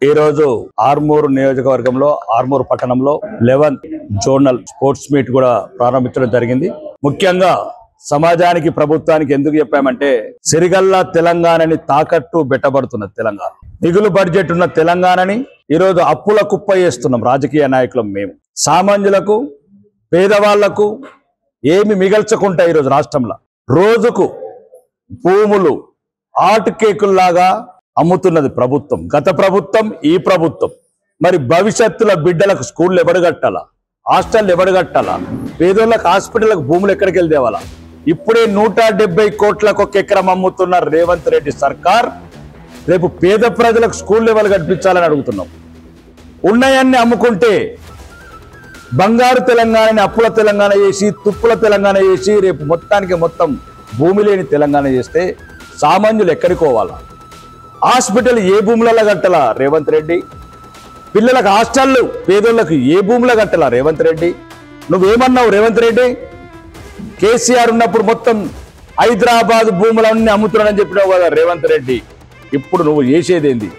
ఈ రోజు ఆర్మూరు నియోజకవర్గంలో ఆర్మూరు పట్టణంలో 11th జోనల్ స్పోర్ట్స్ మీట్ కూడా ప్రారంభించడం జరిగింది. ముఖ్యంగా సమాజానికి ప్రభుత్వానికి ఎందుకు చెప్పామంటే సిరిగల్ల తెలంగాణని తాకట్టు పెట్టబడుతున్న తెలంగాణ, మిగులు బడ్జెట్ ఉన్న తెలంగాణని ఈరోజు అప్పుల కుప్ప చేస్తున్నాం. రాజకీయ నాయకులం మేము సామాన్యులకు పేదవాళ్లకు ఏమి మిగల్చకుండా ఈరోజు రాష్ట్రంలో రోజుకు భూములు ఆర్ట్ కేకుల్లాగా అమ్ముతున్నది ప్రభుత్వం. గత ప్రభుత్వం, ఈ ప్రభుత్వం. మరి భవిష్యత్తులో బిడ్డలకు స్కూళ్ళు ఎవడు కట్టాలా, హాస్టల్ ఎవడు కట్టాలా, పేదోళ్ళకు హాస్పిటల్కి భూములు ఎక్కడికి వెళ్ళి తేవాలా? ఇప్పుడే 170 కోట్లకు ఒక ఎకరం అమ్ముతున్న రేవంత్ రెడ్డి సర్కార్ రేపు పేద ప్రజలకు స్కూళ్ళు ఎవరు కట్టించాలని అడుగుతున్నాం. ఉన్నాయన్ని అమ్ముకుంటే బంగారు తెలంగాణని అప్పుల తెలంగాణ చేసి, తుప్పుల తెలంగాణ చేసి రేపు మొత్తానికి మొత్తం భూమి లేని తెలంగాణ చేస్తే సామాన్యులు ఎక్కడికి పోవాలా? హాస్పిటల్ ఏ భూములలో కట్టాలా రేవంత్ రెడ్డి? పిల్లలకు హాస్టళ్ళు పేదోళ్లకు ఏ భూములో కట్టాలా రేవంత్ రెడ్డి? నువ్వేమన్నావు రేవంత్ రెడ్డి? కేసీఆర్ ఉన్నప్పుడు మొత్తం హైదరాబాద్ భూములన్నీ అమ్ముతున్నాడని చెప్పినావు కదా రేవంత్ రెడ్డి. ఇప్పుడు నువ్వు చేసేదేంది?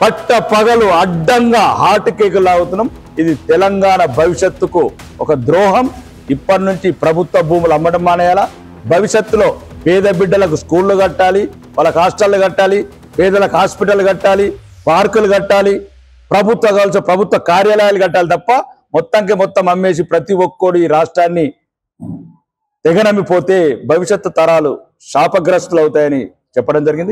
పట్ట పగలు అడ్డంగా హార్ట్ కేకులు లాగుతున్నాం. ఇది తెలంగాణ భవిష్యత్తుకు ఒక ద్రోహం. ఇప్పటి నుంచి ప్రభుత్వ భూములు అమ్మడం మానేయాలా. భవిష్యత్తులో పేద బిడ్డలకు స్కూళ్ళు కట్టాలి, వాళ్ళకి హాస్టళ్ళు కట్టాలి, పేదలకు హాస్పిటల్ కట్టాలి, పార్కులు కట్టాలి, ప్రభుత్వ కార్యాలయాలు కట్టాలి తప్ప మొత్తానికి మొత్తం అమ్మేసి ప్రతి ఒక్కడు ఈ రాష్ట్రాన్ని తెగనమ్మిపోతే భవిష్యత్తు తరాలు శాపగ్రస్తులు అవుతాయని చెప్పడం జరిగింది.